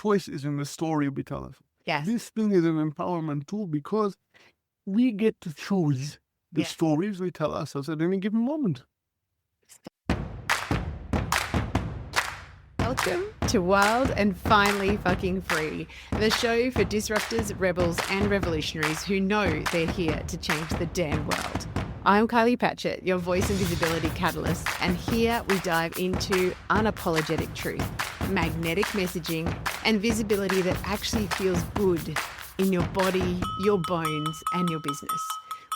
choice is in the story we tell us. Yes. This thing is an empowerment tool because we get to choose the stories we tell ourselves at any given moment. Welcome to Wild and Finally Fucking Free, the show for disruptors, rebels, and revolutionaries who know they're here to change the damn world. I'm Kylie Patchett, your voice and visibility catalyst, and here we dive into unapologetic truth, magnetic messaging, and visibility that actually feels good in your body, your bones, and your business.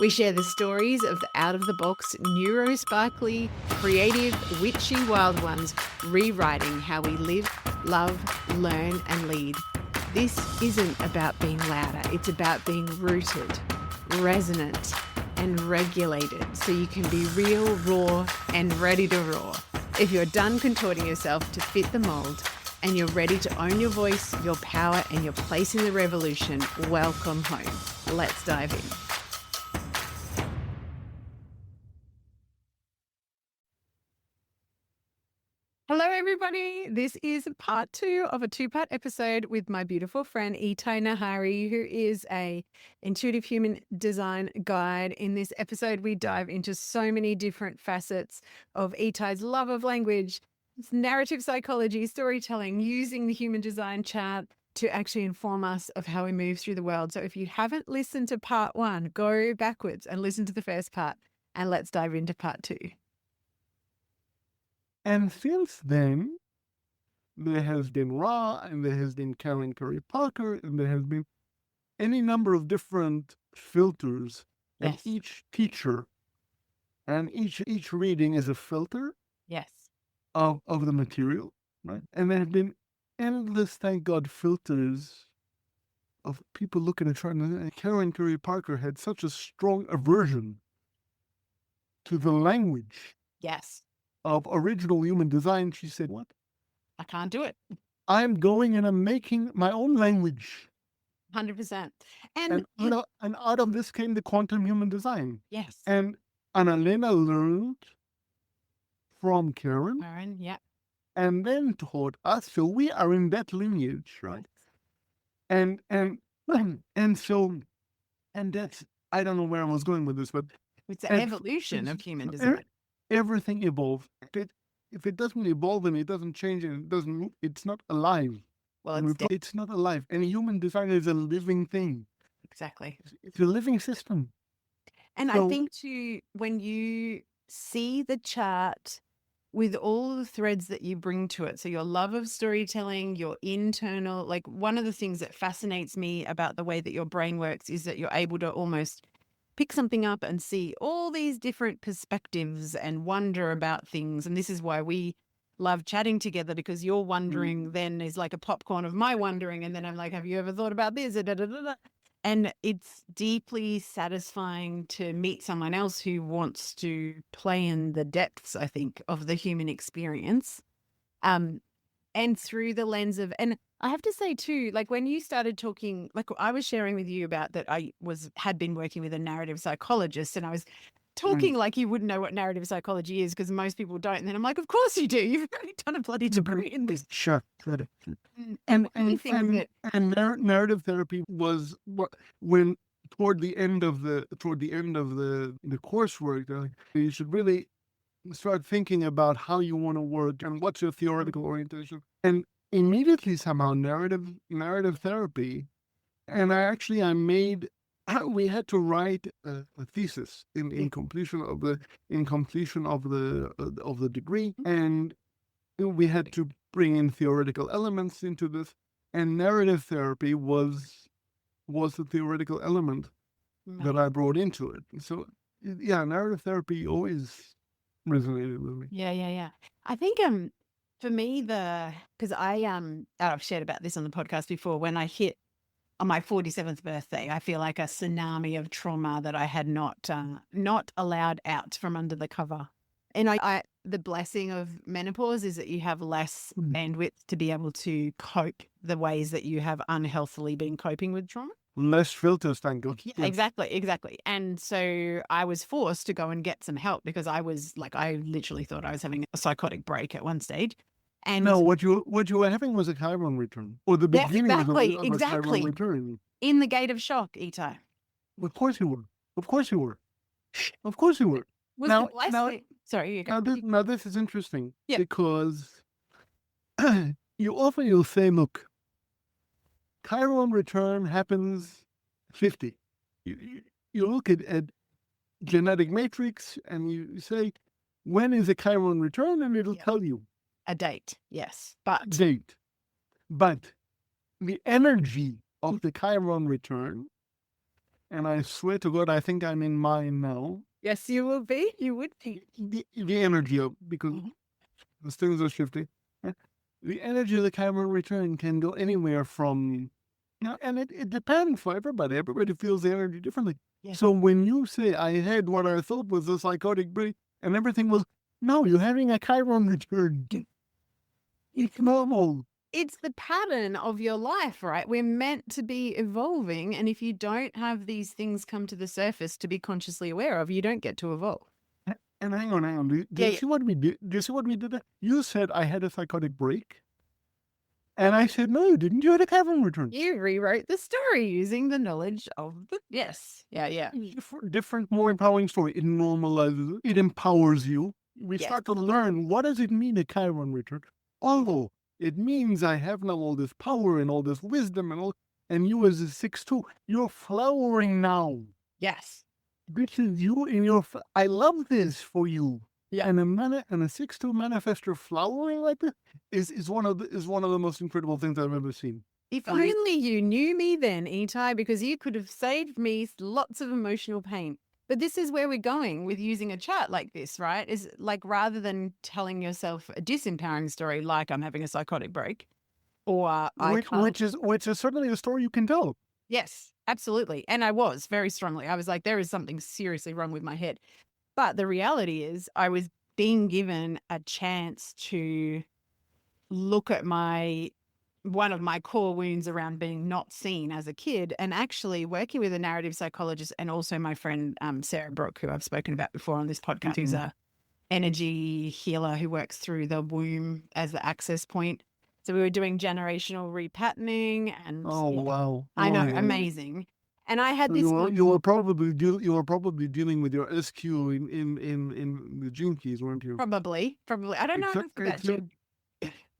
We share the stories of the out-of-the-box, neuro-sparkly, creative, witchy wild ones, rewriting how we live, love, learn, and lead. This isn't about being louder. It's about being rooted, resonant, and regulated so you can be real, raw, and ready to roar. If you're done contorting yourself to fit the mold and you're ready to own your voice, your power, and your place in the revolution, welcome home. Let's dive in. Hello, everybody. This is part 2 of a 2-part episode with my beautiful friend, Etai Nahary, who is a intuitive human design guide. In this episode, we dive into so many different facets of Etai's love of language, narrative psychology, storytelling, using the human design chart to actually inform us of how we move through the world. So if you haven't listened to part 1, go backwards and listen to the first part, and let's dive into part 2. And since then, there has been Ra, and there has been Karen Curry Parker, and there has been any number of different filters. And each teacher and each reading is a filter of the material, right? And there have been endless, thank God, filters of people looking at chart. And Karen Curry Parker had such a strong aversion to the language of original human design. She said, what? I can't do it. I'm going and I'm making my own language. 100%. And out of this came the quantum human design. Yes. And Annalena learned from Karen. And then taught us. So we are in that lineage, right? And so that's, I don't know where I was going with this, but it's an evolution of human design. Everything evolves. If it doesn't evolve and it doesn't change and it doesn't move, it's not alive. Well, it's not alive. And human design is a living thing. Exactly. It's a living system. And I think too, when you see the chart with all the threads that you bring to it, so your love of storytelling, your internal, like one of the things that fascinates me about the way that your brain works is that you're able to almost pick something up and see all these different perspectives and wonder about things. And this is why we love chatting together, because your wondering then is like a popcorn of my wondering. And then I'm like, have you ever thought about this? And it's deeply satisfying to meet someone else who wants to play in the depths, I think, of the human experience. And through the lens of, and I have to say too, like when you started talking, like I was sharing with you about that I had been working with a narrative psychologist, and I was talking like you wouldn't know what narrative psychology is because most people don't. And then I'm like, of course you do. You've already done a bloody degree in this. Sure. And narrative therapy was when toward the end of the coursework, you should really start thinking about how you want to work and what's your theoretical orientation. And immediately somehow narrative therapy, and we had to write a thesis in completion of the degree, and we had to bring in theoretical elements into this, and narrative therapy was the theoretical element that I brought into it. So narrative therapy always resonated with me. Yeah. I think for me, because I've shared about this on the podcast before, when I hit on my 47th birthday, I feel like a tsunami of trauma that I had not allowed out from under the cover. And the blessing of menopause is that you have less bandwidth to be able to cope the ways that you have unhealthily been coping with trauma. Less filters, thank God. Yeah, exactly. And so I was forced to go and get some help because I literally thought I was having a psychotic break at one stage. And no, what you were having was a Chiron return, or the beginning of a Chiron return. In the gate of shock, Etai. Of course you were. Of course you were. Of course you were. Was the blessing? Sorry, you go. Now this is interesting Yeah. because you'll say, look, Chiron return happens 50. You look at genetic matrix and you say, when is a Chiron return? And it'll tell you. A date, yes. But the energy of the Chiron return, and I swear to God, I think I'm in mine now. Yes, you will be. You would be. The energy of, because those things are shifting. The energy of the Chiron return can go anywhere from, and it depends for everybody. Everybody feels the energy differently. Yeah. So when you say, I had what I thought was a psychotic break, and everything was, no, you're having a Chiron return. It's normal. It's the pattern of your life, right? We're meant to be evolving. And if you don't have these things come to the surface to be consciously aware of, you don't get to evolve. And hang on. Do you see what we did? Do you see what we did? You said I had a psychotic break. And I said, no, you didn't. You had a Chiron return. You rewrote the story using the knowledge of the... Yes. Yeah. Different, more empowering story. It normalizes, it empowers you. We start to learn, what does it mean, a Chiron return? Although it means I have now all this power and all this wisdom and you as a 6-2, you're flowering now. Yes. This is you in your, I love this for you. Yeah. And a 6-2 manifestor flowering like this is one of the most incredible things I've ever seen. If only you knew me then, Etai, because you could have saved me lots of emotional pain. But this is where we're going with using a chart like this, right? Is like, rather than telling yourself a disempowering story like I'm having a psychotic break, or which is certainly a story you can tell. Yes, absolutely. And I was very strongly. I was like, there is something seriously wrong with my head. But the reality is I was being given a chance to look at one of my core wounds around being not seen as a kid, and actually working with a narrative psychologist and also my friend Sarah Brooke, who I've spoken about before on this podcast, who's a energy healer who works through the womb as the access point. So we were doing generational repatterning and wow. I know, amazing. And I had this. You were probably dealing with your SQ in the gene keys, weren't you? Probably. I don't know enough about gene.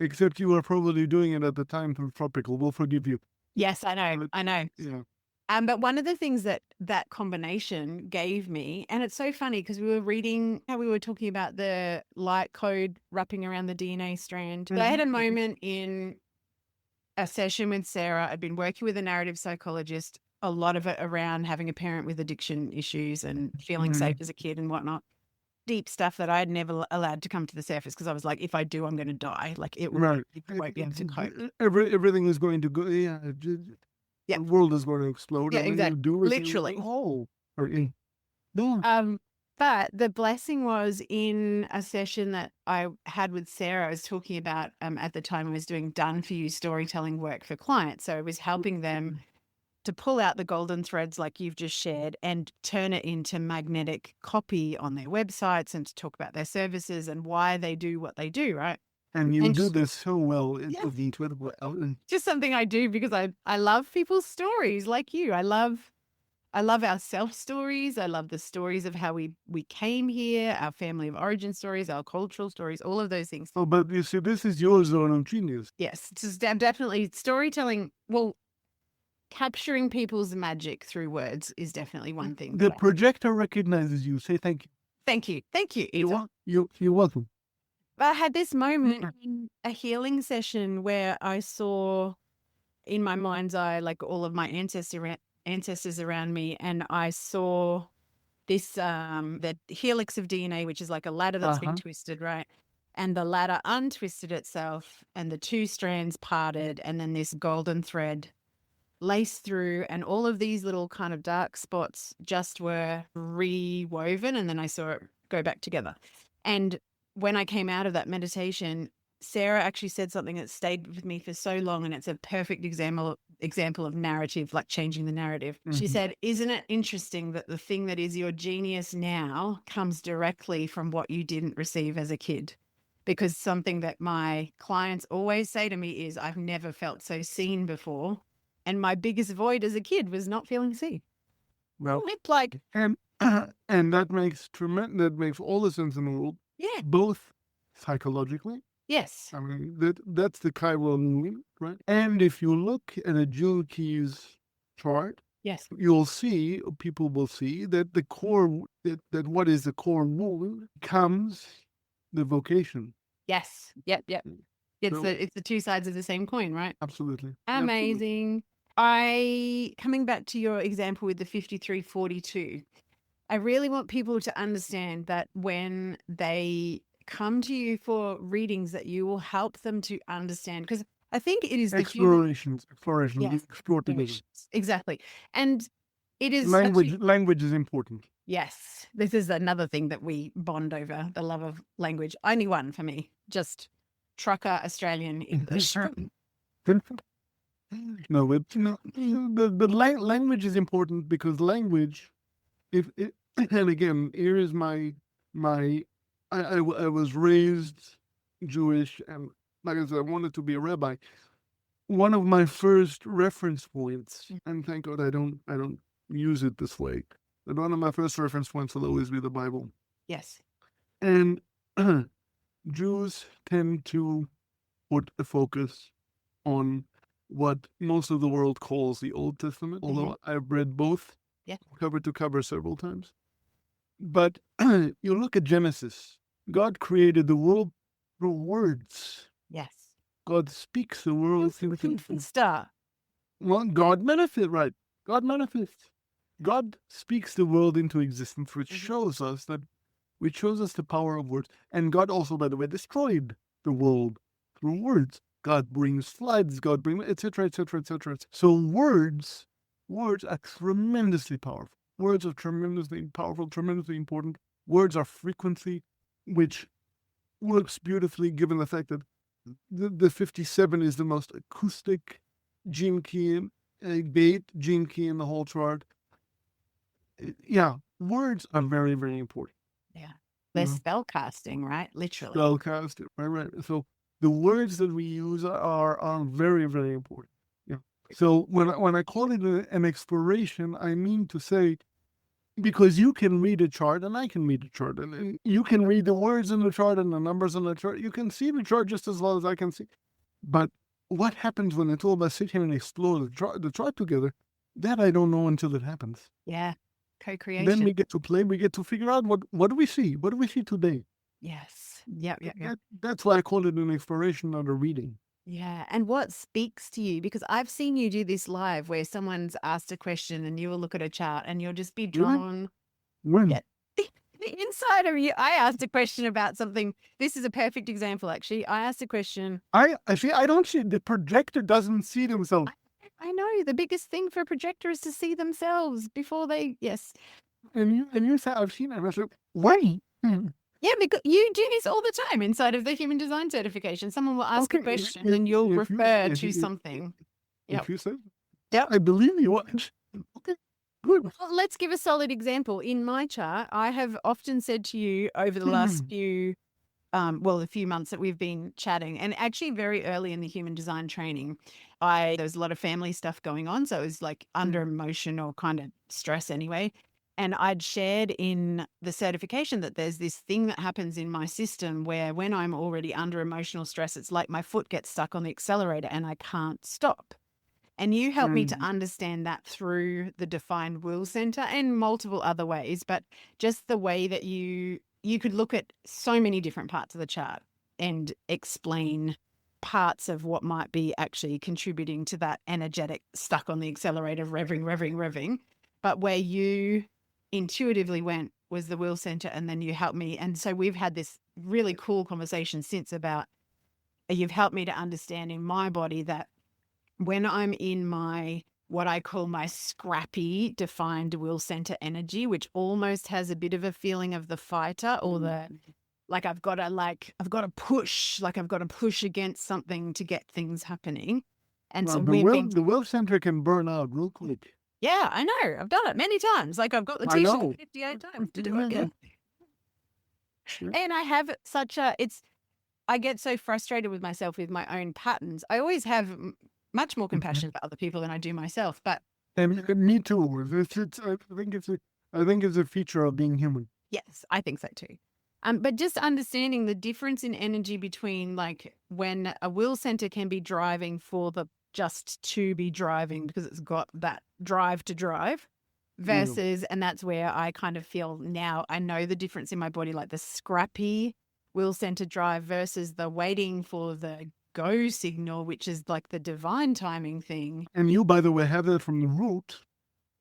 Except you were probably doing it at the time through tropical. We'll forgive you. Yes, I know. Yeah. But one of the things that combination gave me, and it's so funny because we were reading how we were talking about the light code wrapping around the DNA strand. But I had a moment in a session with Sarah. I'd been working with a narrative psychologist, a lot of it around having a parent with addiction issues and feeling safe as a kid and whatnot. Deep stuff that I had never allowed to come to the surface because I was like, if I do, I'm going to die. Like it won't be able to cope. Everything is going to go. Yeah. The world is going to explode. Yeah, exactly. Literally. But the blessing was in a session that I had with Sarah. I was talking about at the time I was doing done for you storytelling work for clients. So I was helping them to pull out the golden threads like you've just shared and turn it into magnetic copy on their websites and to talk about their services and why they do what they do, right? And you do this so well. It's incredible. Just something I do because I love people's stories like you. I love our self stories. I love the stories of how we came here, our family of origin stories, our cultural stories, all of those things. Oh, but you see, this is your zone of genius. Yes, it's definitely storytelling. Well, capturing people's magic through words is definitely one thing. The projector recognizes you. Say thank you. Thank you. Thank you. You're welcome. But I had this moment in a healing session where I saw in my mind's eye, like all of my ancestors around me. And I saw this, the helix of DNA, which is like a ladder that's been twisted, right? And the ladder untwisted itself and the two strands parted. And then this golden thread laced through, and all of these little kind of dark spots just were rewoven, and then I saw it go back together. And when I came out of that meditation, Sarah actually said something that stayed with me for so long, and it's a perfect example of narrative, like changing the narrative. She said, isn't it interesting that the thing that is your genius now comes directly from what you didn't receive as a kid? because something that my clients always say to me is, I've never felt so seen before. And my biggest void as a kid was not feeling seen. Well, it's like, and that makes all the sense in the world. yeah, Both psychologically. yes, I mean, that's the Chiron movement, right? And if you look at a Jewel Keys chart, yes, people will see that the core, that what is the core wound becomes the vocation. yes, yep. It's So, the two sides of the same coin, right? absolutely. Amazing. Coming back to your example with the 5342, I really want people to understand that when they come to you for readings, that you will help them to understand, because I think it is the Explorations, yes, explore together. explorations. Exactly. And it is language is important. yes, this is another thing that we bond over, the love of language. Only one for me, just trucker Australian English. No, the language is important, because language, and again, here is I was raised Jewish, and like I said, I wanted to be a rabbi. One of my first reference points, and thank God I don't use it this way, but one of my first reference points will always be the Bible. Yes. And Jews tend to put a focus on what most of the world calls the Old Testament, although I've read both cover to cover several times. But you look at Genesis, God created the world through words. Yes. God speaks the world through Start. Well, God manifests, right? God manifests. God speaks the world into existence, which shows us the power of words. And God also, by the way, destroyed the world through words. God brings floods, God brings, etc., etc., etc. So words are tremendously powerful. Words are tremendously powerful, tremendously important. Words are frequency, which works beautifully given the fact that the 57 is the most acoustic gene key, gate gene key in the whole chart. Yeah, words are very, very important. Yeah. They're spell casting, right? Literally. Spell casting, right. So the words that we use are very, very important. Yeah. So when I call it an exploration, I mean to say, because you can read a chart and I can read a chart, and you can read the words in the chart and the numbers in the chart. You can see the chart just as well as I can see. But what happens when it's all about sit here and explore the chart together, that I don't know until it happens. Yeah. Co-creation. Then we get to play, we get to figure out what do we see? What do we see today? Yes. Yep. That's why I call it an exploration, not a reading. Yeah. And what speaks to you? Because I've seen you do this live where someone's asked a question and you will look at a chart and you'll just be drawn. When? Yeah. The inside of you. I asked a question about something. This is a perfect example, actually. I asked a question. I don't see, the projector doesn't see themselves. I know. The biggest thing for a projector is to see themselves before they, yes. And you said, I've seen it. And I said, why? Yeah, because you do this all the time inside of the human design certification. Someone will ask a question and you'll refer to something. If you say, yep. I believe you. Okay, good. Well, let's give a solid example. In my chart, I have often said to you over the last few, a few months that we've been chatting, and actually very early in the human design training, there was a lot of family stuff going on. So it was like under emotional kind of stress anyway. And I'd shared in the certification that there's this thing that happens in my system where when I'm already under emotional stress, it's like my foot gets stuck on the accelerator and I can't stop. And you help me to understand that through the defined will center and multiple other ways, but just the way that you could look at so many different parts of the chart and explain parts of what might be actually contributing to that energetic stuck on the accelerator, revving. But where you intuitively went was the will center, and then you helped me. And so we've had this really cool conversation since about, you've helped me to understand in my body that when I'm in my, what I call my scrappy defined will center energy, which almost has a bit of a feeling of the fighter or the, like I've got to push against something to get things happening. And so the will center can burn out real quick. Yeah, I know. I've done it many times. Like I've got the t-shirt 58 times to do it. Yeah. And I have I get so frustrated with myself with my own patterns. I always have much more compassion for other people than I do myself. But and me too. I think it's a feature of being human. yes, I think so too. But just understanding the difference in energy between like when a will center can be driving for the just to be driving because it's got that drive to drive versus, and that's where I kind of feel now I know the difference in my body, like the scrappy will center drive versus the waiting for the go signal, which is like the divine timing thing. And you, by the way, have that from the root.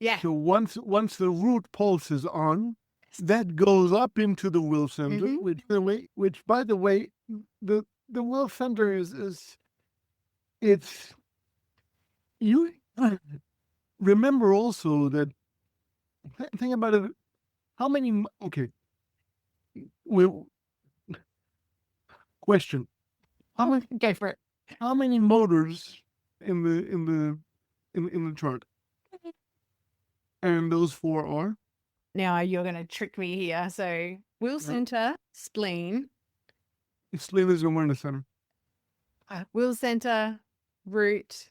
Yeah. So once the root pulse is on, that goes up into the will center, which by the way, the will center is it's you remember also that think about it. How many? Okay, question. How many? Go for it. How many motors in the chart? And those 4 are? Now you're going to trick me here. So will center, spleen. Spleen is the awareness center. Will center, root,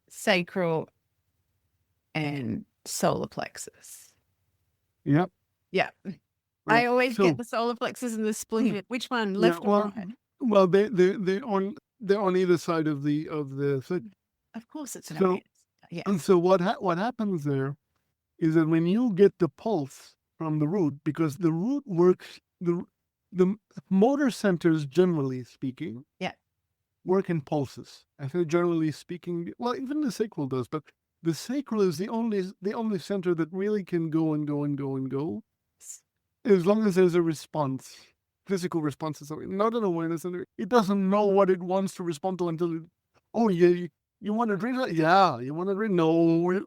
sacral, and solar plexus. Yep. Yeah. I always get the solar plexus and the spleen. Which one, left or right? Well, they're on either side of the thing. Of course, it's an awareness. Yeah. And so what happens there is that when you get the pulse from the root, because the root works, the motor centers, generally speaking, work in pulses. I think generally speaking, well, even the sacral does, but the sacral is the only center that really can go and go and go and go, as long as there's a response, physical response. Not an awareness center. It doesn't know what it wants to respond to until you want to drink that? Yeah, you want to drink? No,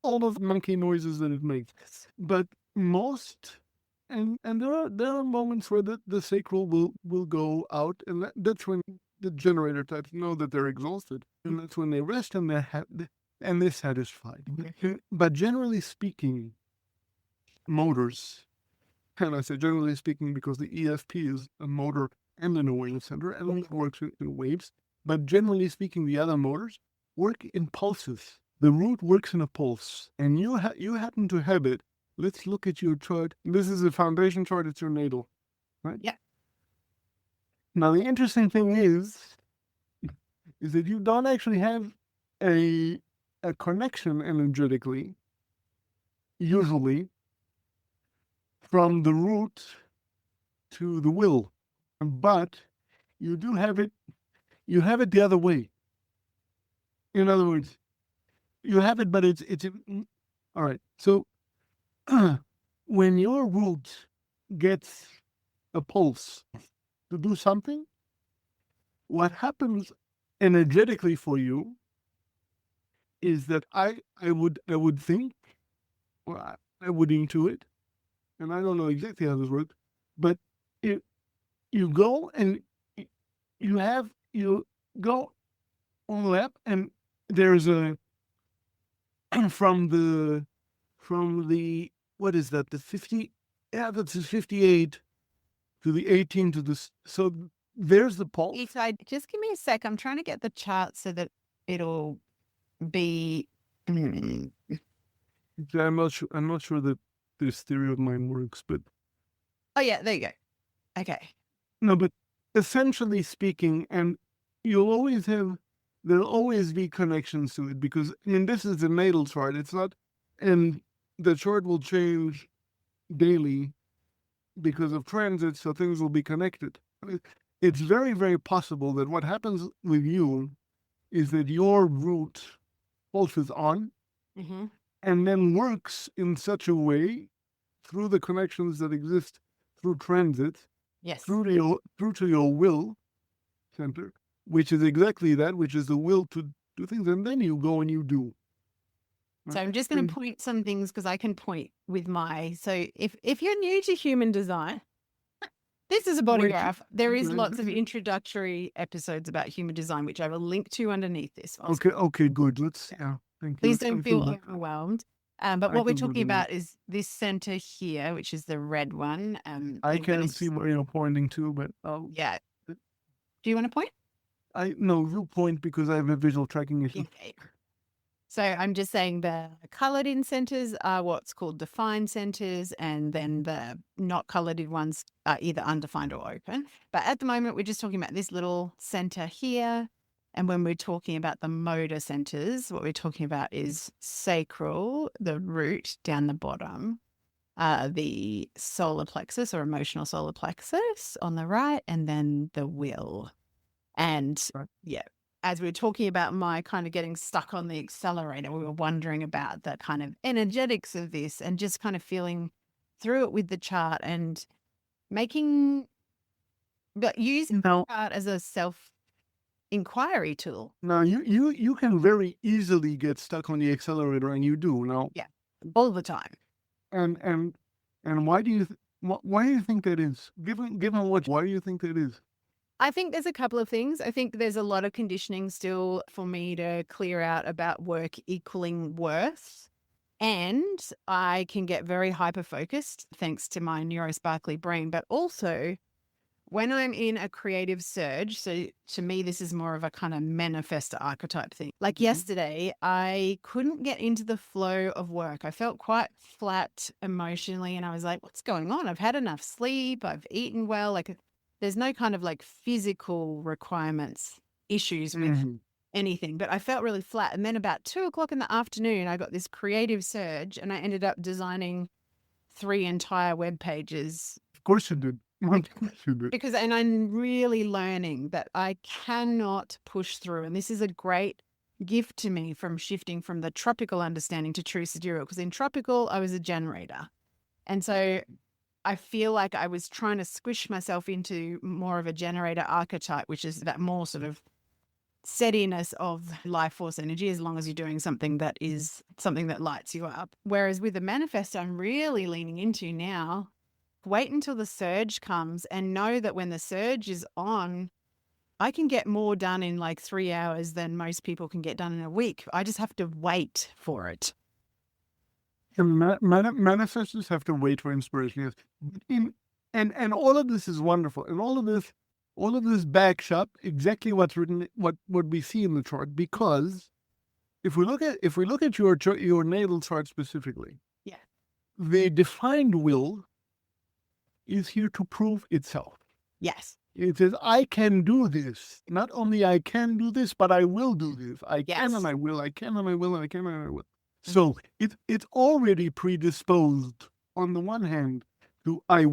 all those monkey noises that it makes. But most, and there are moments where the sacral will go out, and that's when the generator types know that they're exhausted, and that's when they rest and they're satisfied. But generally speaking, motors, and I say generally speaking because the ESP is a motor and an awareness center, and it works in waves. But generally speaking, the other motors work in pulses. The root works in a pulse, and you happen to have it. Let's look at your chart. This is the foundation chart. It's your natal, right? Yeah. Now, the interesting thing is that you don't actually have a connection energetically, usually, from the root to the will. But you do have it. You have it the other way. In other words, you have it, but it's all right. So when your root gets a pulse to do something, what happens energetically for you is that I would think, or I would intuit, and I don't know exactly how this works, but you go and you go on the lap, and there's a from the what is that, the 50? Yeah, that's the 58 to the 18 to the, so there's the pulse. Etai, just give me a sec. I'm trying to get the chart so that it'll be. I'm not sure that this theory of mine works, but oh yeah, there you go. Okay. No, but essentially speaking, and there'll always be connections to it, because I mean this is the natal chart. It's not, and the chart will change daily because of transits, so things will be connected. I mean, it's very, very possible that what happens with you is that your root pulses on, and then works in such a way through the connections that exist through transit, through to your will center, which is exactly that, which is the will to do things, and then you go and you do. So I'm just going to point some things because I can point with so if you're new to human design, this is a body graph. There is lots of introductory episodes about human design, which I will link to underneath this. Okay, good. Thank you. Please don't feel overwhelmed. But what we're talking about is this center here, which is the red one. I can't see where you're pointing to, but yeah. Do you want to point? No, you point because I have a visual tracking issue. Okay. So I'm just saying the colored in centers are what's called defined centers, and then the not colored in ones are either undefined or open. But at the moment, we're just talking about this little center here. And when we're talking about the motor centers, what we're talking about is sacral, the root down the bottom, the solar plexus or emotional solar plexus on the right, and then the will. And yeah, as we were talking about my kind of getting stuck on the accelerator, we were wondering about the kind of energetics of this and just kind of feeling through it with the chart and using the chart as a self-inquiry tool. Now, you can very easily get stuck on the accelerator, and you do now. Yeah, all the time. And why do you think that is? Given why do you think that is? I think there's a couple of things. I think there's a lot of conditioning still for me to clear out about work equaling worth. And I can get very hyper-focused thanks to my neurosparkly brain. But also, when I'm in a creative surge, so to me, this is more of a kind of manifestor archetype thing. Like yesterday, I couldn't get into the flow of work. I felt quite flat emotionally. And I was like, what's going on? I've had enough sleep. I've eaten well. Like, there's no kind of like physical requirements, issues with anything, but I felt really flat. And then about 2:00 in the afternoon, I got this creative surge and I ended up designing 3 entire web pages. Of course you did. And I'm really learning that I cannot push through. And this is a great gift to me from shifting from the tropical understanding to true sidereal, because in tropical, I was a generator. And so I feel like I was trying to squish myself into more of a generator archetype, which is that more sort of steadiness of life force energy, as long as you're doing something that is something that lights you up. Whereas with the manifest, I'm really leaning into now, wait until the surge comes and know that when the surge is on, I can get more done in like 3 hours than most people can get done in a week. I just have to wait for it. And manifestors have to wait for inspiration. And all of this is wonderful. And all of this backs up exactly what's written, what we see in the chart. Because if we look at your natal chart specifically, the defined will is here to prove itself. Yes. It says, I can do this. Not only I can do this, but I will do this. I can and I will. I can and I will. And I can and I will. So it's already predisposed on the one hand to I can.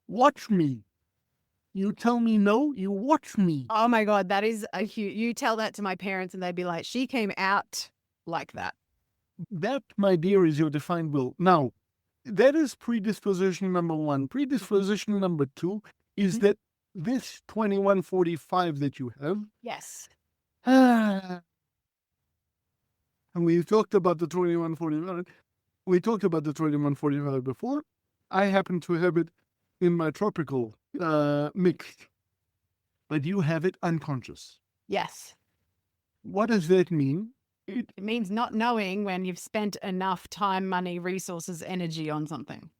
Watch me. You tell me no, you watch me. Oh my God, that is a huge, you tell that to my parents and they'd be like, she came out like that. That, my dear, is your defined will. Now, that is predisposition number 1. Predisposition number 2 is that this 2145 that you have. Yes. And we talked about the 2145. We talked about the 2145 before. I happen to have it in my tropical mixed, but you have it unconscious. Yes. What does that mean? It means not knowing when you've spent enough time, money, resources, energy on something.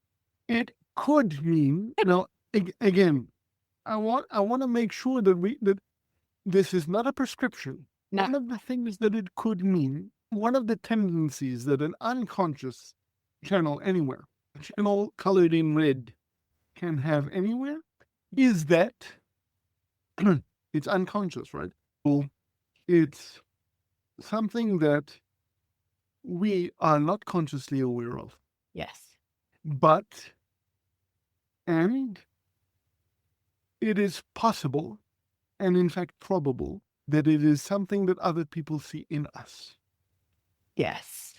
It could mean, again, I want to make sure that this is not a prescription. No. One of the things that it could mean, one of the tendencies that an unconscious channel anywhere, a channel colored in red, can have anywhere, is that it's unconscious, right? Well, it's something that we are not consciously aware of. Yes. And it is possible, and in fact probable, that it is something that other people see in us. Yes.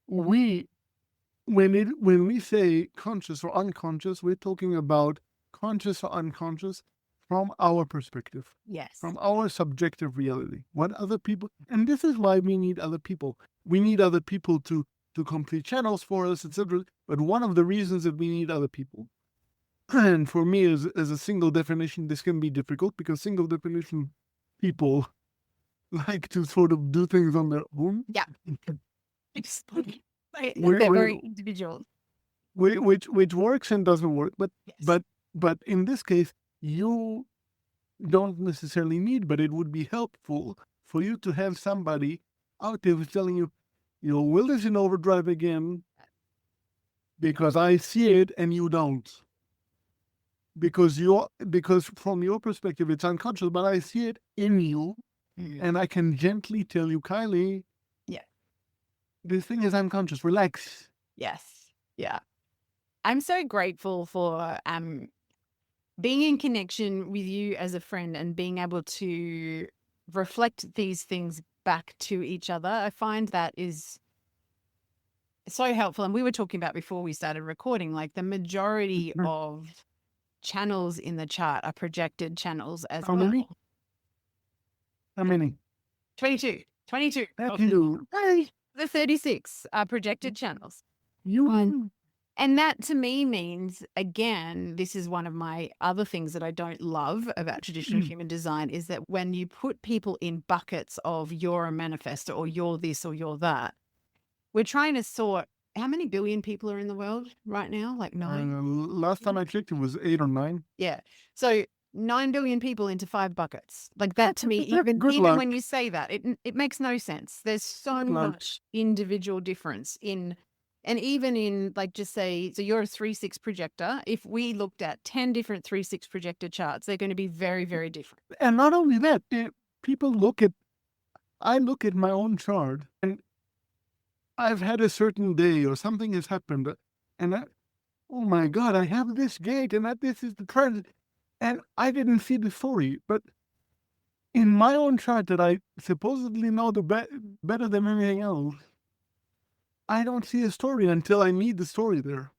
When we say conscious or unconscious, we're talking about conscious or unconscious from our perspective. Yes. From our subjective reality. What other people, and this is why we need other people. We need other people to complete channels for us, etc. But one of the reasons that we need other people, and for me as a single definition, this can be difficult because single definition people like to sort of do things on their own. Yeah. They're Where- very individual. which works and doesn't work. Yes. But in this case, you don't necessarily need, but it would be helpful for you to have somebody out there who's telling you, Will is in overdrive again because I see it and you don't. Because from your perspective, it's unconscious, but I see it in you, and I can gently tell you, Kylie, this thing is unconscious. Relax. Yes. Yeah. I'm so grateful for being in connection with you as a friend and being able to reflect these things back to each other. I find that is so helpful. And we were talking about before we started recording, like the majority of channels in the chart are projected channels as How well. many? How many? 22. The 36 are projected channels. And that to me means, again, this is one of my other things that I don't love about traditional human design, is that when you put people in buckets of you're a manifestor or you're this or you're that, we're trying to sort how many billion people are in the world right now? Like 9? Last time I checked, it was 8 or 9. Yeah. So 9 billion people into 5 buckets. Like that to me, even luck. when you say that, it makes no sense. There's so much individual difference in, and even in, like, just say, so you're a 3-6 projector. If we looked at 10 different 3-6 projector charts, they're going to be very, very different. And not only that, I look at my own chart, and I've had a certain day or something has happened, and oh my God, I have this gate, and this is the transit, and I didn't see the story. But in my own chart that I supposedly know better than anything else, I don't see a story until I meet the story there.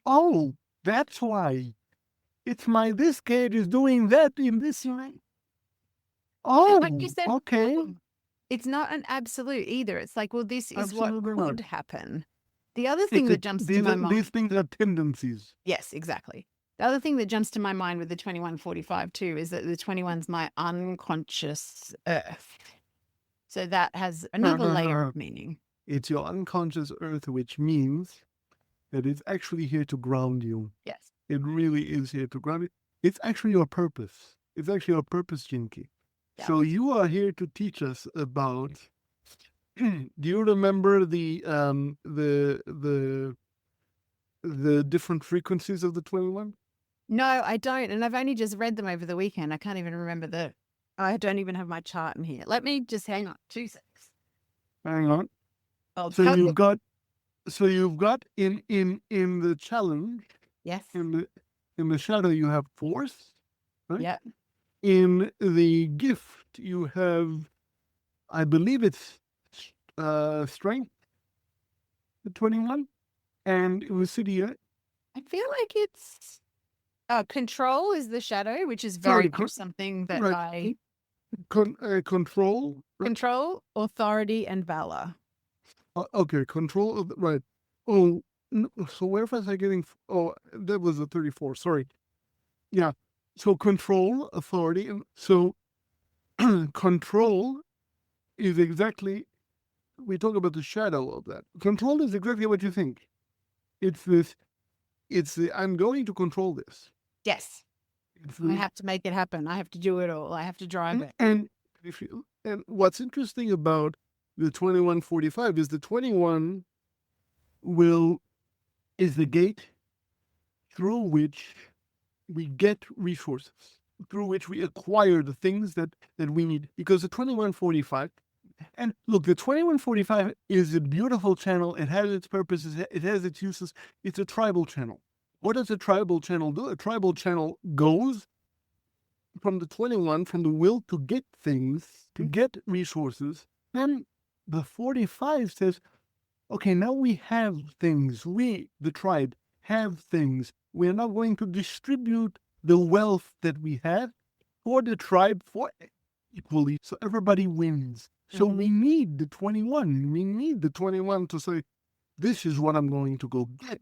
Oh, that's why. It's this gate is doing that in this line. Oh, like you said, okay. It's not an absolute either. It's like, well, this is what Absolutely could not. happen. The other thing that jumps to my mind. These things are tendencies. Yes, exactly. The other thing that jumps to my mind with the 2145 too is that the 21's my unconscious earth. So that has another layer of meaning. It's your unconscious earth, which means that it's actually here to ground you. Yes. It really is here to ground you. It's actually your purpose. It's actually your purpose, Jinky. Yeah. So you are here to teach us about. Do you remember the different frequencies of the 21? No, I don't, and I've only just read them over the weekend. I can't even remember I don't even have my chart in here. Let me just hang on 2 seconds. Hang on. So you've got in the challenge. Yes. In the shadow you have force, right? Yeah. In the gift you have, I believe it's strength, the 21, and in the city. I feel like it's control is the shadow, which is very much something that I control. Right? Control, authority, and valor. Okay, control. Right. Oh, so where was I getting? Oh, that was the 34. Sorry. Yeah. So control, authority, and so control is exactly. We talk about the shadow of that. Control is exactly what you think. It's this. It's the I'm going to control this. Yes. I have to make it happen. I have to do it all. I have to drive it. And what's interesting about the 2145 is the 21 is the gate through which we get resources, through which we acquire the things that we need. Because the 2145, and look, the 2145 is a beautiful channel. It has its purposes. It has its uses. It's a tribal channel. What does a tribal channel do? A tribal channel goes from the 21, from the will to get things, to get resources. Then the 45 says, okay, now we have things. We, the tribe, have things. We're not going to distribute the wealth that we have for the tribe for equally, so everybody wins. So we need the 21. We need the 21 to say, this is what I'm going to go get.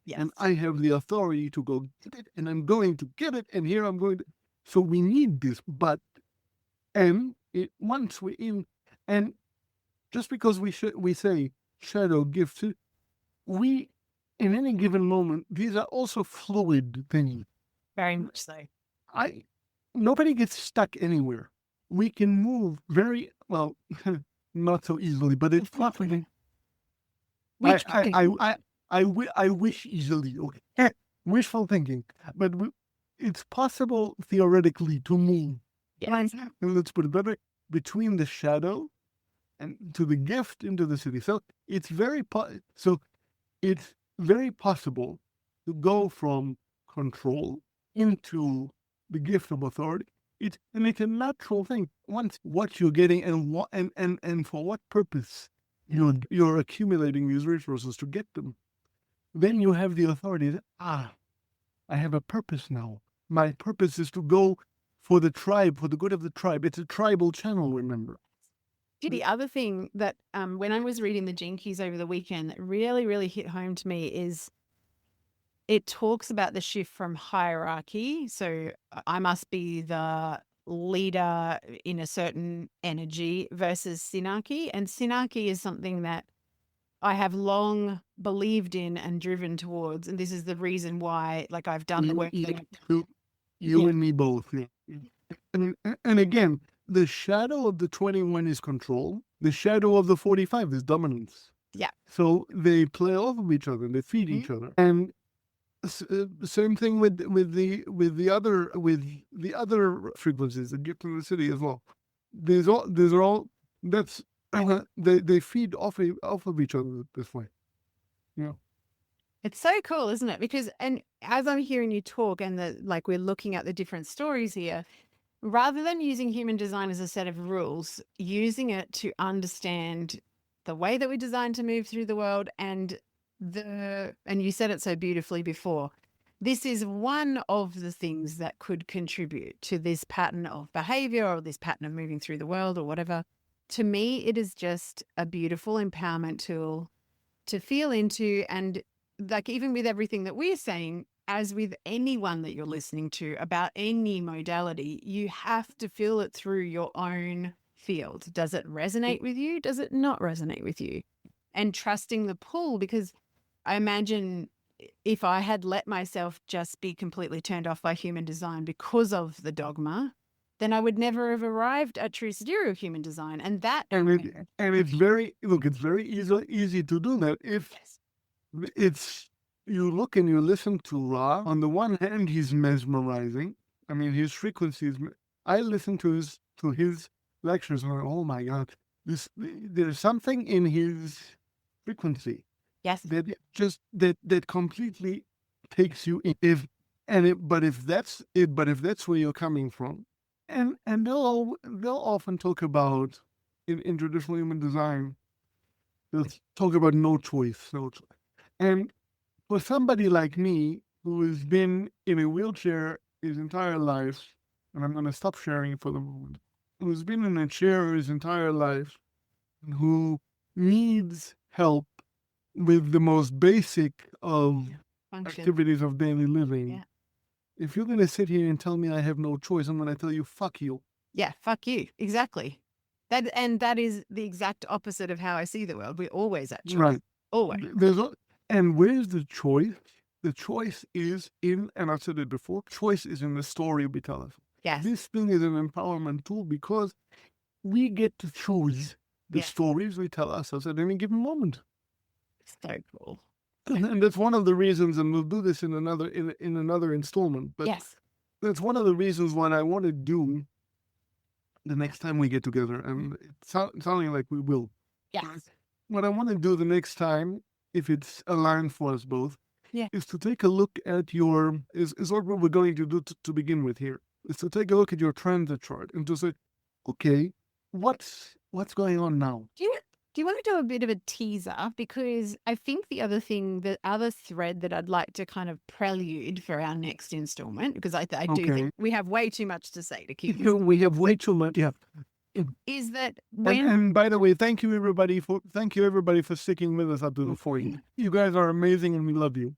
Yes. And I have the authority to go get it, and I'm going to get it, and here I'm going to. So we need this, once we're in, And just because we say shadow, gift, we, in any given moment, these are also fluid things. Very much so. Nobody gets stuck anywhere. We can move very well, not so easily, but it's possible. I wish easily. Okay, wishful thinking, but it's possible theoretically to move. Yeah. Let's put it that way, between the shadow and to the gift into the city. So it's very it's very possible to go from control into the gift of authority. It's a natural thing. Once what you're getting and for what purpose you're accumulating these resources to get them, then you have the authority. I have a purpose now. My purpose is to go for the tribe, for the good of the tribe. It's a tribal channel, remember. The other thing that when I was reading the Gene Keys over the weekend that really, really hit home to me is it talks about the shift from hierarchy. So I must be the leader in a certain energy versus synarchy. And synarchy is something that I have long believed in and driven towards. And this is the reason why, like, I've done the work. You and me both. Yeah. And again, the shadow of the 21 is control. The shadow of the 45 is dominance. Yeah. So they play off of each other. They feed each other. And same thing with the other frequencies that get to the city as well. These are all that's they feed off of each other this way. Yeah. It's so cool, isn't it? Because, and as I'm hearing you talk and we're looking at the different stories here, rather than using human design as a set of rules, using it to understand the way that we design to move through the world and you said it so beautifully before, this is one of the things that could contribute to this pattern of behavior or this pattern of moving through the world or whatever. To me, it is just a beautiful empowerment tool to feel into. And like, even with everything that we're saying, as with anyone that you're listening to about any modality, you have to feel it through your own field. Does it resonate with you? Does it not resonate with you? And trusting the pull, because I imagine if I had let myself just be completely turned off by human design because of the dogma, then I would never have arrived at true sidereal human design. And it's very easy to do that if it's you look and you listen to Ra. On the one hand, he's mesmerizing. I mean, his frequencies. I listen to his lectures and I'm like, oh my God, there's something in his frequency. Yes. That completely takes you in. But if that's where you're coming from, and they'll often talk about in traditional human design, they'll talk about no choice. And for somebody like me who has been in a wheelchair his entire life, and I'm going to stop sharing for the moment, who's been in a chair his entire life, who needs help with the most basic of activities of daily living. Yeah. If you're going to sit here and tell me I have no choice, I'm going to tell you, fuck you. Yeah, fuck you. Exactly. That is the exact opposite of how I see the world. We're always at choice. Right. Always. And where's the choice? The choice is in, and I've said it before, choice is in the story we tell us. Yes. This thing is an empowerment tool because we get to choose the stories we tell ourselves at any given moment. So cool. And that's one of the reasons, and we'll do this in another installment, but yes, that's one of the reasons what I want to do the next time we get together, and it's sounding like we will. Yes. What I want to do the next time, if it's aligned for us both, is to take a look at is what we're going to do to begin with here, is to take a look at your transit chart and to say, okay, what's going on now? Do you want to do a bit of a teaser? Because I think the other thread that I'd like to kind of prelude for our next installment, because I do think we have way too much to say to keep. We have way too much. Yeah. Is that and by the way, thank you everybody for sticking with us up to the point. You guys are amazing and we love you.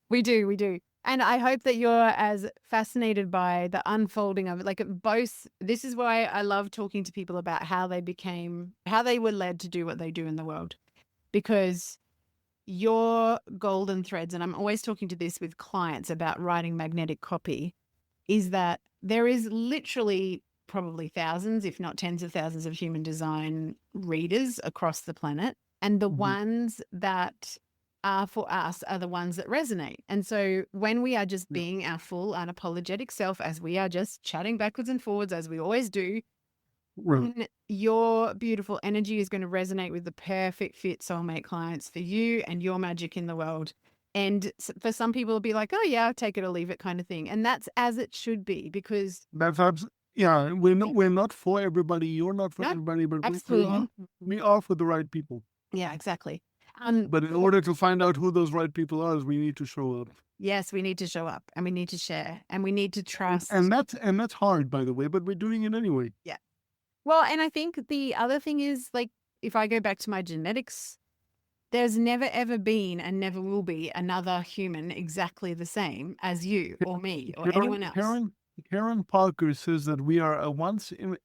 We do. And I hope that you're as fascinated by the unfolding of it. Like both, this is why I love talking to people about how they were led to do what they do in the world. Because your golden threads, and I'm always talking to this with clients about writing magnetic copy, is that there is literally probably thousands, if not tens of thousands of human design readers across the planet. And the ones that are for us are the ones that resonate. And so when we are just being our full unapologetic self, as we are just chatting backwards and forwards, as we always do, your beautiful energy is going to resonate with the perfect fit soulmate clients for you and your magic in the world. And for some people, it'll be like, oh yeah, I'll take it or leave it kind of thing. And that's as it should be, because we're not for everybody. You're not for everybody, but we are for the right people. Yeah, exactly. But in order to find out who those right people are, we need to show up. Yes, we need to show up, and we need to share, and we need to trust. And that's hard, by the way, but we're doing it anyway. Yeah. Well, and I think the other thing is, like, if I go back to my genetics, there's never, ever been and never will be another human exactly the same as you or me or anyone else. Karen Parker says that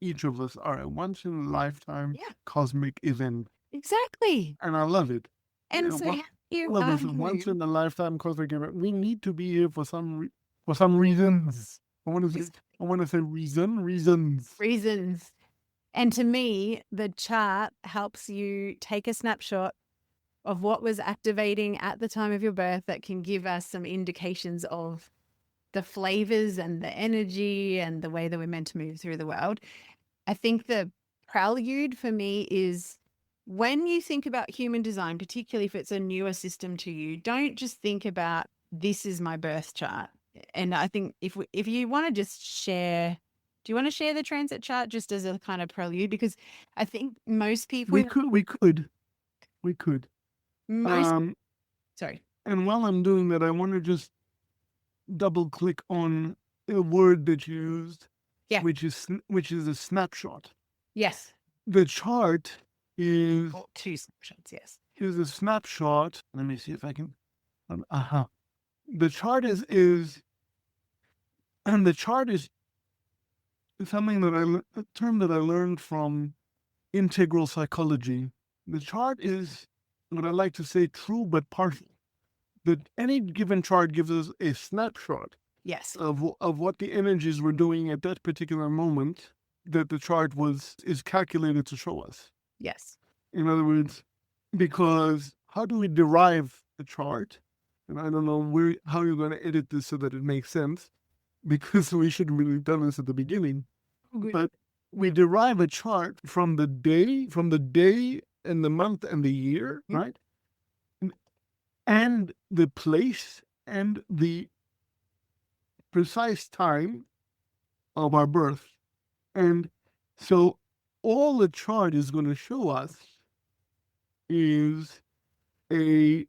each of us are a once in a lifetime cosmic event. Exactly. And I love it. And so once in a lifetime cosmic event. We need to be here for some reasons. I want to say reasons. Reasons. And to me, the chart helps you take a snapshot of what was activating at the time of your birth that can give us some indications of the flavors and the energy and the way that we're meant to move through the world. I think the prelude for me is when you think about human design, particularly if it's a newer system to you, don't just think about this is my birth chart. And I think if you want to just share, do you want to share the transit chart just as a kind of prelude? Because I think most people... We could. Sorry. And while I'm doing that, I want to just double click on a word that you used, which is a snapshot. Yes. The chart is... two snapshots, yes. Is a snapshot. Let me see if I can... The chart is something a term that I learned from integral psychology. The chart is what I like to say true but partial. That any given chart gives us a snapshot of what the energies were doing at that particular moment that the chart is calculated to show us. Yes. In other words, because how do we derive the chart? And I don't know how you're going to edit this so that it makes sense, because we should have really done this at the beginning. Good. But we derive a chart from the day and the month and the year, right? And the place and the precise time of our birth. And so all the chart is going to show us is exactly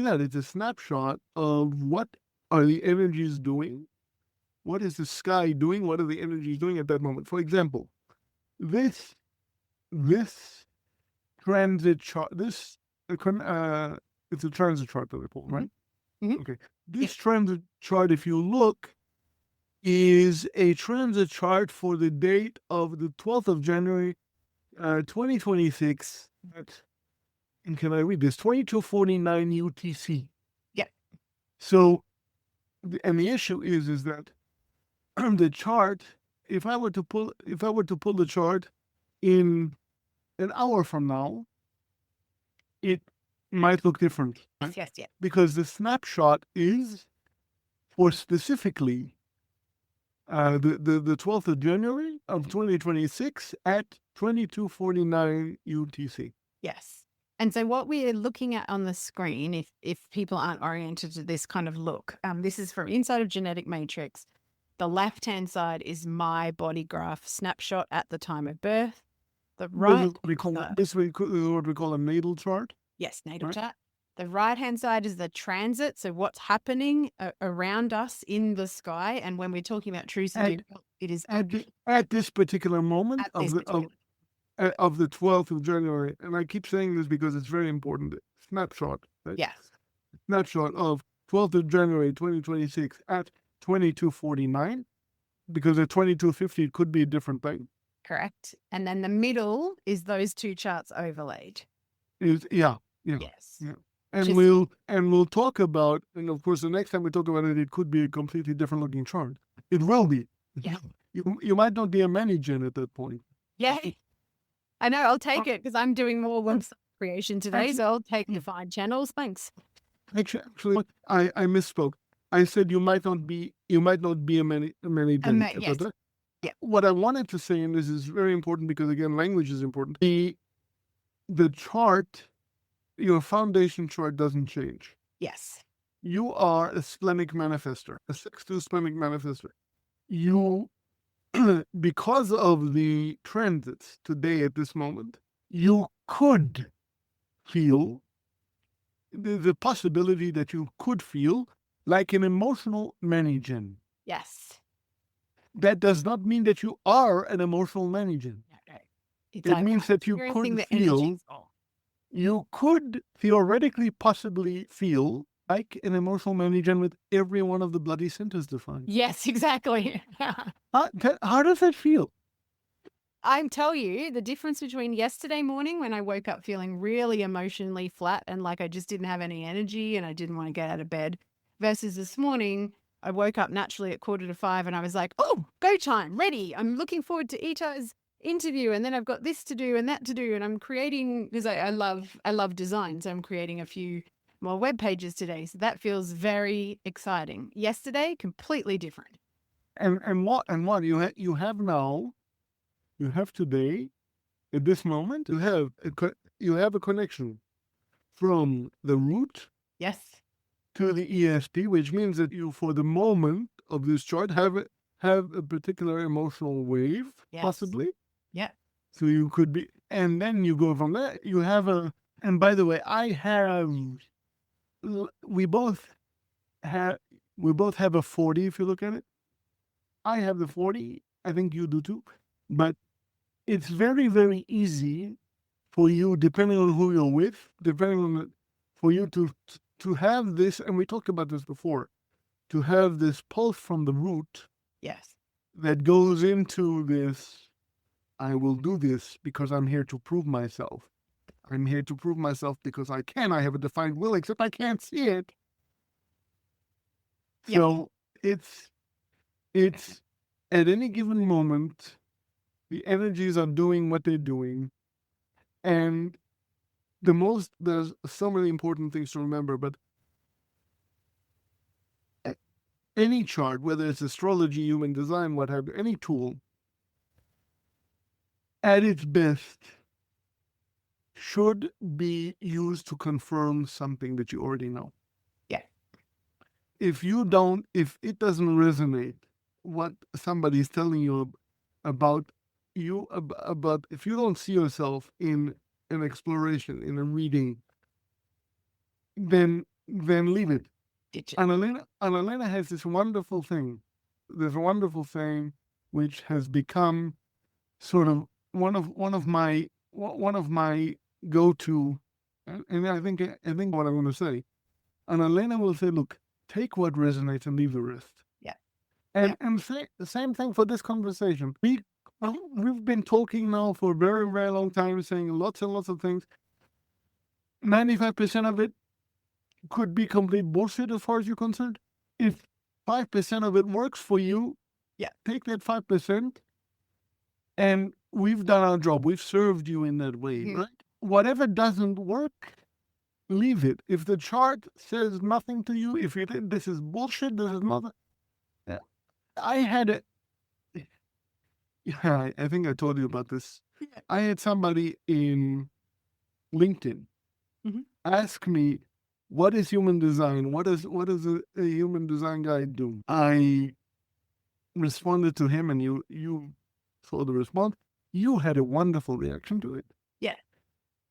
that. It's a snapshot of what are the energies doing, what is the sky doing, what are the energies doing at that moment. For example, this transit chart, it's a transit chart that we pull, right? Mm-hmm. Okay. This transit chart, if you look, is a transit chart for the date of the 12th of January, 2026. And can I read this? 2249 UTC. Yeah. So, and the issue is that the chart, if I were to pull the chart in an hour from now, it might look different. Right? Yes. Because the snapshot is for specifically the 12th of January of 2026 at 2249 UTC. Yes. And so what we're looking at on the screen, if people aren't oriented to this kind of look, this is from inside of Genetic Matrix. The left-hand side is my body graph snapshot at the time of birth. The right... This is what we call a natal chart. Yes, natal chart. The right-hand side is the transit, so what's happening around us in the sky. And when we're talking about true it is... At this particular moment of the 12th of January. And I keep saying this because it's very important. Snapshot. Right? Yes. Snapshot of 12th of January 2026 at 22:49, because at 22:50 it could be a different thing. Correct. And then the middle is those two charts overlaid. Yeah. Yes. Yeah. And we'll talk about, and of course the next time we talk about it, it could be a completely different looking chart. It will be. Yeah. You might not be a manager at that point. Yeah. I know, I'll take it because I'm doing more website creation today, so I'll take the 5 channels. Thanks. Actually, I misspoke. I said you might not be a manager. Yes. Yeah. What I wanted to say, and this is very important because again, language is important. The chart, your foundation chart doesn't change. Yes. You are a splenic manifester, a 6-2 splenic manifester. You, because of the transits today at this moment, you could feel the possibility that you could feel like an emotional manager. Yes. That does not mean that you are an emotional manager. Okay. It means that you could feel, you could theoretically possibly feel like an emotional manager with every one of the bloody centers defined. Yes, exactly. How does that feel? I tell you, the difference between yesterday morning when I woke up feeling really emotionally flat and like I just didn't have any energy and I didn't want to get out of bed, versus this morning, I woke up naturally at 4:45 and I was like, oh, go time, ready. I'm looking forward to Etai's interview, and then I've got this to do and that to do, and I'm creating, because I love design, so I'm creating a few more web pages today. So that feels very exciting. Yesterday, completely different. And what you have now, you have today, at this moment, you have a connection from the root, yes, to the ESP, which means that you, for the moment of this chart, have a particular emotional wave, yes, possibly. Yeah. So you could be, and then you go from there. You have and by the way, we both have a 40. If you look at it, I have the 40. I think you do too. But it's very, very easy for you, depending on who you're with, for you to have this, and we talked about this before, to have this pulse from the root. Yes. That goes into this, I will do this because I'm here to prove myself. I'm here to prove myself because I have a defined will, except I can't see it. Yep. So it's at any given moment, the energies are doing what they're doing. And there's so many important things to remember, but any chart, whether it's astrology, human design, what have you, any tool, at its best, should be used to confirm something that you already know. Yeah. If it doesn't resonate, what somebody's telling you about if you don't see yourself in an exploration, in a reading, then leave it. Annalena has this wonderful thing, which has become sort of one of my go-to, and I think what I'm going to say. Annalena will say, "Look, take what resonates and leave the rest." Yeah. And say the same thing for this conversation. We've been talking now for a very, very long time, saying lots and lots of things. 95% of it could be complete bullshit as far as you're concerned. If 5% of it works for you, take that 5%, and we've done our job. We've served you in that way, right? Whatever doesn't work, leave it. If the chart says nothing to you, if you think this is bullshit, this is nothing. I think I told you about this. I had somebody in LinkedIn ask me, what is human design? What does a human design guy do? I responded to him, and you saw the response. You had a wonderful reaction to it. Yeah.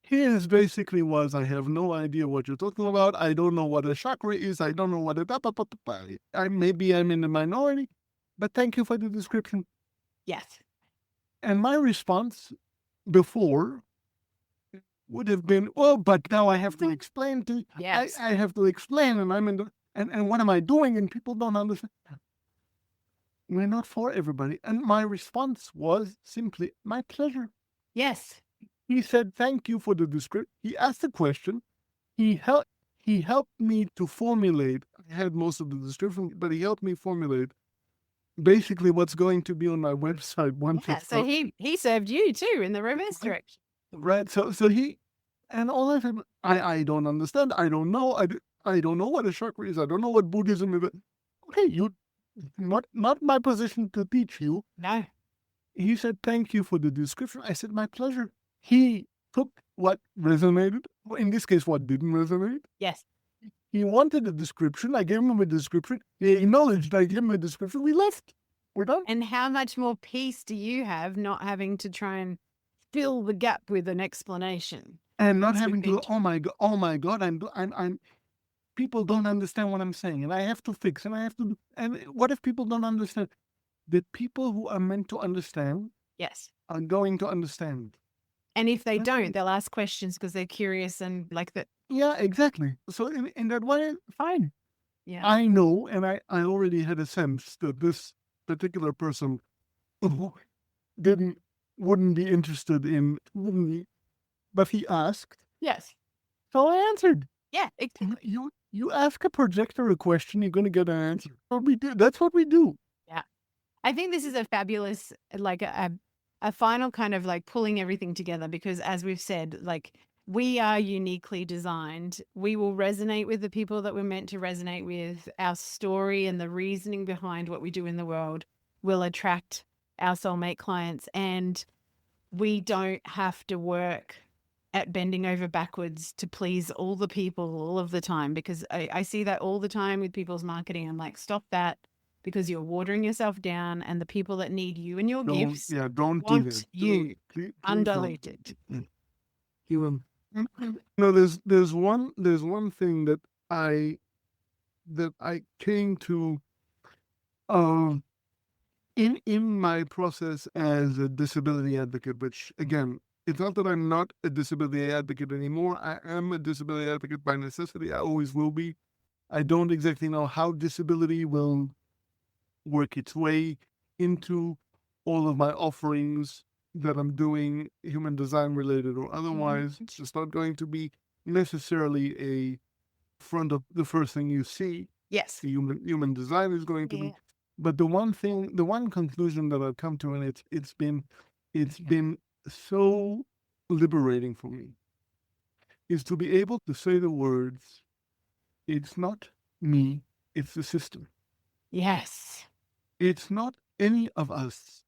His basically was, I have no idea what you're talking about. I don't know what a chakra is. I don't know what maybe I'm in the minority, but thank you for the description. Yes. And my response before would have been, but now I have to explain to you. Yes. I have to explain, and and what am I doing? And people don't understand. We're not for everybody. And my response was simply, my pleasure. Yes. He said, thank you for the description. He asked the question. He helped me to formulate. I had most of the description, but he helped me formulate basically what's going to be on my website once it's so he served you too in the reverse direction. Right. So he, and all of him, I don't understand. I don't know. I don't know what a chakra is. I don't know what Buddhism is. Okay, you, not my position to teach you. No. He said, thank you for the description. I said, my pleasure. He took what resonated, in this case, what didn't resonate. Yes. He wanted a description. I gave him a description. He acknowledged I gave him a description. We left. We're done. And how much more peace do you have not having to try and fill the gap with an explanation? And not having to, oh my God, I'm people don't understand what I'm saying, and I have to fix, and I have to, and what if people don't understand? The people who are meant to understand, yes, are going to understand. And if they don't, they'll ask questions because they're curious and like that. Yeah, exactly. So in that way, fine. Yeah. I know, and I already had a sense that this particular person wouldn't be interested in, but he asked. Yes. So I answered. Yeah, exactly. You ask a projector a question, you're going to get an answer. That's what we do. Yeah. I think this is a fabulous, like a final kind of like pulling everything together, because as we've said, like we are uniquely designed. We will resonate with the people that we're meant to resonate with. Our story and the reasoning behind what we do in the world will attract our soulmate clients, and we don't have to work at bending over backwards to please all the people all of the time, because I see that all the time with people's marketing. I'm like, stop that, because you're watering yourself down, and the people that need you and your gifts don't want you undiluted. There's one thing that I came to in my process as a disability advocate, which again, it's not that I'm not a disability advocate anymore. I am a disability advocate by necessity. I always will be. I don't exactly know how disability will work its way into all of my offerings that I'm doing, human design related or otherwise. It's just not going to be necessarily a front of the first thing you see. Yes. The human design is going to be. But the one conclusion that I've come to, and it's been so liberating for me, is to be able to say the words, it's not me, it's the system. Yes. It's not any of us.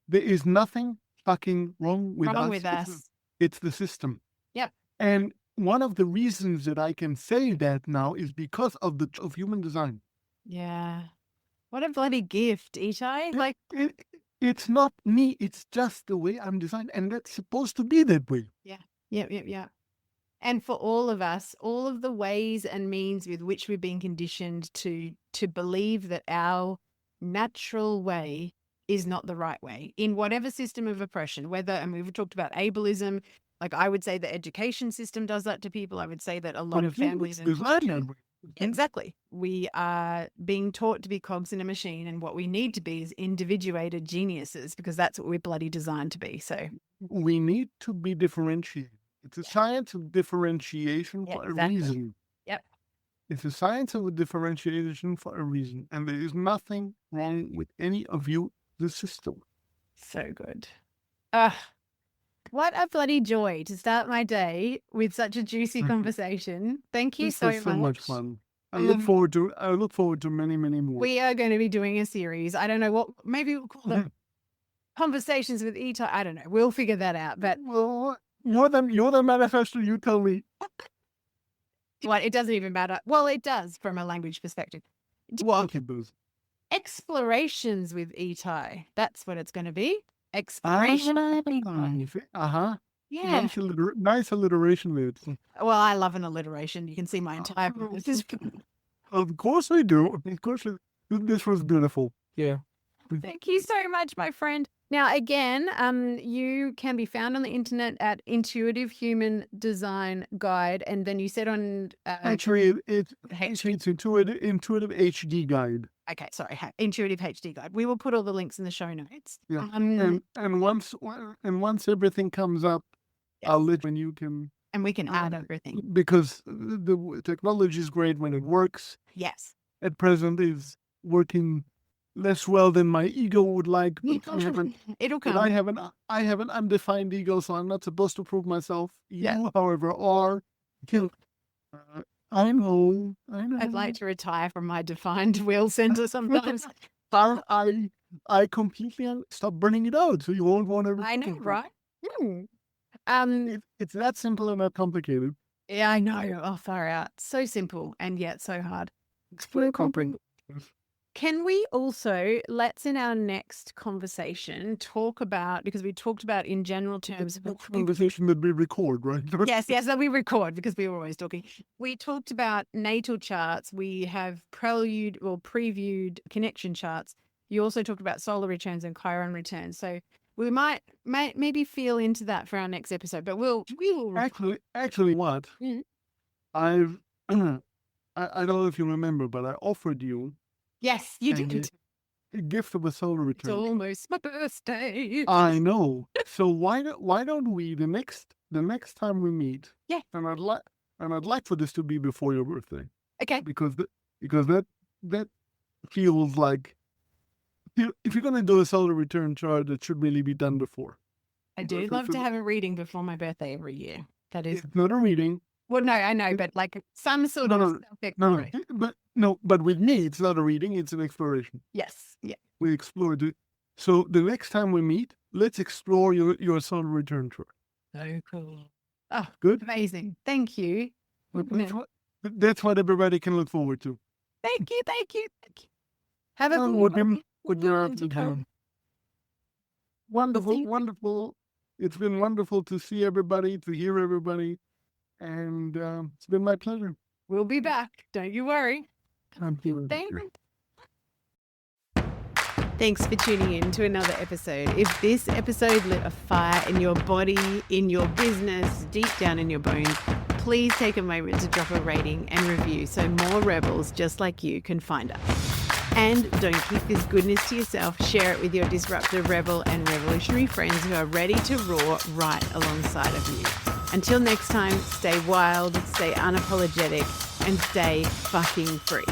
There is nothing fucking wrong with us. It's the system. Yep. And one of the reasons that I can say that now is because of human design. Yeah. What a bloody gift, Etai. It's not me. It's just the way I'm designed, and that's supposed to be that way. Yeah. And for all of us, all of the ways and means with which we've been conditioned to believe that our natural way is not the right way in whatever system of oppression, and we've talked about ableism. Like I would say the education system does that to people. I would say that a lot of families exactly. We are being taught to be cogs in a machine, and what we need to be is individuated geniuses, because that's what we're bloody designed to be. So we need to be differentiated. It's a science of differentiation for a reason. Yep. It's a science of differentiation for a reason. And there is nothing wrong with any of you, the system. So good. What a bloody joy to start my day with such a juicy conversation. Thank you so much. So much fun. I look forward to many, many more. We are going to be doing a series. I don't know what, maybe we'll call them Conversations with Etai. I don't know. We'll figure that out. But well, you're the manifestor. You tell me. What? It doesn't even matter. Well, it does from a language perspective. Explorations with Etai. That's what it's going to be. Exploration. Yeah. Nice alliteration there. Well, I love an alliteration. You can see my entire. Of course I do. Of course, this was beautiful. Yeah. Thank you so much, my friend. Now, again, you can be found on the internet at Intuitive Human Design Guide. And then you said on... Actually, it's Intuitive HD Guide. Okay, sorry, Intuitive HD Guide. We will put all the links in the show notes. Yeah. And once everything comes up, yes. I'll let you, and you can... And we can add everything. Because the technology is great when it works. Yes. At present, is working less well than my ego would like. It'll come. I have an undefined ego, so I'm not supposed to prove myself. You, however, are. I know. I'd like to retire from my defined will center sometimes. I completely stop burning it out, so you won't want to. I know, right? It's that simple and that complicated. Yeah, I know. Oh, far out. So simple and yet so hard. It's very complicated. Can we also, let's in our next conversation talk about, because we talked about in general terms. Conversation that we record, right? Yes, that we record because we were always talking. We talked about natal charts. We have previewed connection charts. You also talked about solar returns and Chiron returns. So we might maybe feel into that for our next episode, but we'll actually what? Mm-hmm. I don't know if you remember, but I offered you. Yes, you did. A gift of a solar return. It's almost my birthday. I know. So why don't we the next time we meet? Yeah. And I'd like for this to be before your birthday. Okay. Because that feels like if you're gonna do a solar return chart, it should really be done before. I do love to have a reading before my birthday every year. That is not a reading. Well, no, I know, but like some sort of self-exploration. But with me, it's not a reading; it's an exploration. Yes, yeah. We explore it. So the next time we meet, let's explore your solar return chart. So cool. Oh, good, amazing. Thank you. That's what everybody can look forward to. Thank you. Have a wonderful. It's been wonderful to see everybody, to hear everybody. And it's been my pleasure. We'll be back. Don't you worry. Thanks for tuning in to another episode. If this episode lit a fire in your body, in your business, deep down in your bones, please take a moment to drop a rating and review so more rebels just like you can find us. And don't keep this goodness to yourself. Share it with your disruptive rebel and revolutionary friends who are ready to roar right alongside of you. Until next time, stay wild, stay unapologetic, and stay fucking free.